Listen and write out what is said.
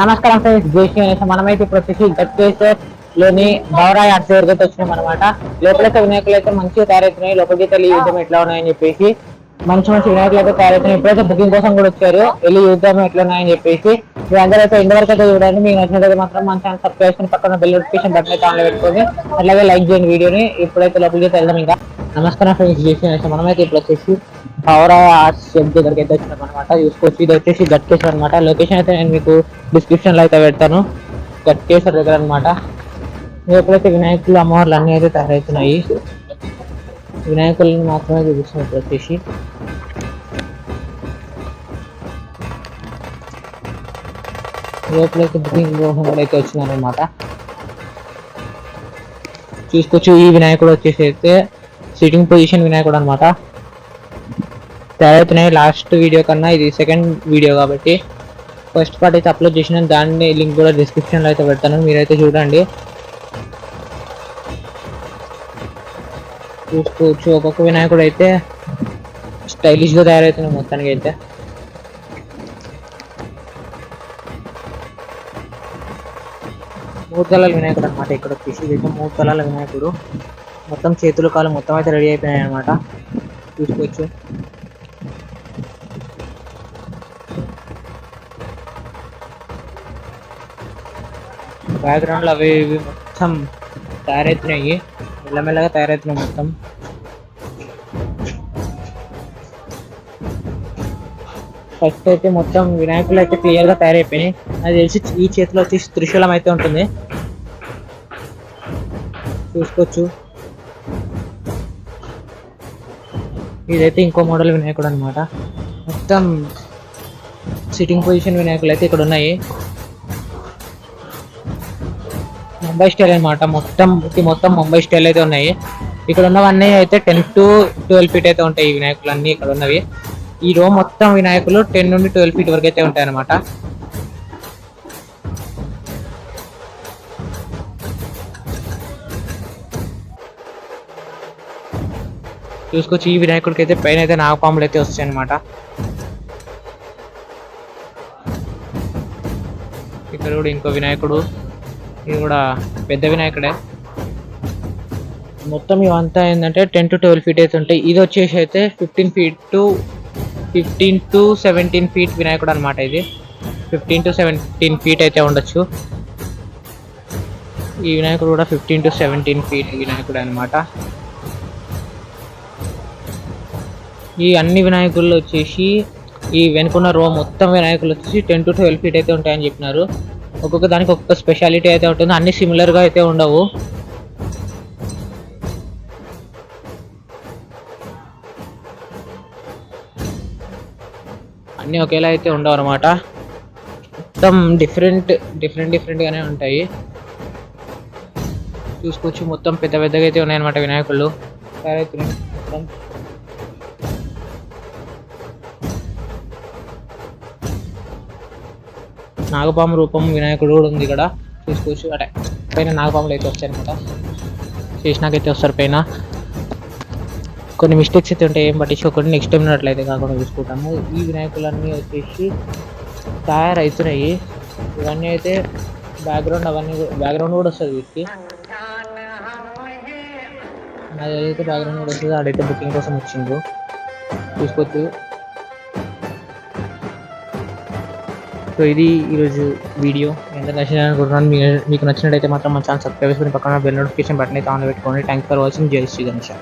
నమస్కారం ఫ్రెండ్స్, జేసీ అనేసి మనమైతే ఇప్పుడు వచ్చేసి గట్కేశ్వర్ లోని భవరాయ్ ఆర్ట్స్ దగ్గరికి వచ్చినాం అనమాట. లోపలైతే వినాయకులు అయితే మంచిగా తయారవుతున్నాయి. లోపలికి వెళ్ళి యుద్ధం ఎట్లా ఉన్నాయని చెప్పేసి మంచి మంచి వినాయకులు అయితే తయారవుతున్నాయి. ఇప్పుడైతే బుకింగ్ కోసం కూడా వచ్చారు, వెళ్ళి యుద్ధం ఎట్లా ఉన్నాయని చెప్పేసి. మీ అందరూ అయితే ఇంటి వరకు అయితే చూడండి. మీకు నచ్చినట్లయితే మాత్రం మన ఛానల్ సబ్స్క్రైబ్ చేసుకుని పక్కన బెల్ నోటిఫికేషన్ బటన్ అయితే ఆన్లో పెట్టుకొని అట్లాగే లైక్ చేయండి వీడియోని. ఇప్పుడైతే లోపలికి వెళ్దాం. ఇంకా నమస్కారం ఫ్రెండ్స్, జేసీ అనేసి మనమైతే ఇప్పుడు వచ్చేసి భవరాయ్ ఆర్ట్స్ దగ్గరికి అయితే వచ్చినాం అనమాట. చూసుకోవచ్చు, ఇది వచ్చేసి గట్కేశ్వర్ అనమాట. లొకేషన్ అయితే నేను మీకు డిస్క్రిప్షన్ లో అయితే పెడతాను. గట్కేశ్వర్ దగ్గర అనమాట. ఎప్పుడైతే వినాయకులు అమ్మవార్లు అన్ని అయితే తయారవుతున్నాయి. వినాయకులను మాత్రమే చూపిస్తున్నట్టు వచ్చేసి లోపలైతే బుకింగ్ కోసం కూడా అయితే వచ్చినారు అనమాట. చూసుకోవచ్చు, ఈ వినాయకుడు వచ్చేసి అయితే సిట్టింగ్ పొజిషన్ వినాయకుడు అనమాట. తయారవుతున్నాయి. లాస్ట్ వీడియో కన్నా ఇది సెకండ్ వీడియో కాబట్టి ఫస్ట్ పార్ట్ అయితే అప్లోడ్ చేసిన దాన్ని లింక్ కూడా డిస్క్రిప్షన్లో అయితే పెడతాను, మీరైతే చూడండి. చూసుకోవచ్చు, ఒక్కొక్క వినాయకుడు అయితే స్టైలిష్గా తయారవుతున్నాయి మొత్తానికి అయితే. మూడు తలాల వినాయకుడు అనమాట. ఇక్కడ వచ్చేసి ఇదైతే మూడు తలాల వినాయకుడు. మొత్తం చేతులు కాలు మొత్తం అయితే రెడీ అయిపోయాయి అనమాట. చూసుకోవచ్చు, బ్యాక్గ్రౌండ్ లో అవి ఇవి మొత్తం తయారవుతున్నాయి, మెల్లమెల్లగా తయారవుతున్నాయి మొత్తం. ఫస్ట్ అయితే మొత్తం వినాయకులు అయితే క్లియర్ గా తయారైపోయినాయి. అది తెలిసి ఈ చేతిలో వచ్చేసి త్రిశూలం అయితే ఉంటుంది. చూసుకోవచ్చు, ఇదైతే ఇంకో మోడల్ వినాయకుడు అనమాట. మొత్తం సిట్టింగ్ పొజిషన్ వినాయకులు అయితే ఇక్కడ ఉన్నాయి. ముంబై స్టైల్ అనమాట. మొత్తం ముంబై స్టైల్ అయితే ఉన్నాయి. ఇక్కడ ఉన్నవన్నీ అయితే 10 to 12 ఫీట్ అయితే ఉంటాయి. ఈ వినాయకులు అన్ని ఇక్కడ ఉన్నవి. ఈ రో మొత్తం వినాయకులు 10 నుండి 12 ఫీట్ వరకు అయితే ఉంటాయి అనమాట. చూసుకోవచ్చు, ఈ వినాయకుడికి అయితే పైన అయితే నాగపాములు అయితే వస్తాయి అనమాట. ఇక్కడ కూడా ఇంకో వినాయకుడు, ఇది కూడా పెద్ద వినాయకుడే. మొత్తం ఇవంతా ఏంటంటే 10 to 12 ఫీట్ అయితే ఉంటాయి. ఇది వచ్చేసి అయితే 15 to 17 ఫీట్ వినాయకుడు అనమాట. ఇది 15 to 17 ఫీట్ అయితే ఉండొచ్చు. ఈ వినాయకుడు కూడా 15 to 17 ఫీట్ వినాయకుడు అనమాట. ఈ అన్ని వినాయకుల్లో వచ్చేసి ఈ వెనుకున్న రో మొత్తం వినాయకులు వచ్చేసి 10 to 12 ఫీట్ అయితే ఉంటాయని చెప్పినారు. ఒక్కొక్క దానికి ఒక్కొక్క స్పెషాలిటీ అయితే ఉంటుంది, అన్ని సిమిలర్గా అయితే ఉండవు. అన్నీ ఒకేలా అయితే ఉండవు అనమాట. మొత్తం డిఫరెంట్గానే ఉంటాయి. చూసుకోవచ్చు, మొత్తం పెద్దగా అయితే ఉన్నాయన్నమాట వినాయకులు. మొత్తం నాగపాము రూపం వినాయకుడు కూడా ఉంది ఇక్కడ. చూసుకోవచ్చు, అంటే పైన నాగపాములు అయితే వస్తాయి అనమాట. చేసినాకైతే వస్తారు పైన. కొన్ని మిస్టేక్స్ అయితే ఉంటాయి, ఏం పట్టించుకోకుండా నెక్స్ట్ టైం అట్లయితే కాకుండా చూసుకుంటాము. ఈ వినాయకులన్నీ వచ్చేసి తయారవుతున్నాయి. ఇవన్నీ అయితే బ్యాక్గ్రౌండ్ కూడా వస్తుంది వీటికి. అది ఏదైతే బ్యాక్గ్రౌండ్ కూడా వస్తుంది, అడైతే బుకింగ్ కోసం వచ్చిండు. చూసుకోవచ్చు. సో ఇది ఈరోజు వీడియో. ఎంత నచ్చింది అనుకుంటున్నాను. మీకు నచ్చినట్టయితే మాత్రం మన ఛానల్ సబ్స్క్రైబ్ చేసుకుని పక్కన బెల్ నోటిఫికేషన్ బటన్ అయితే ఆన్లో పెట్టుకోండి. Thanks for watching. జై శ్రీ గణేష్.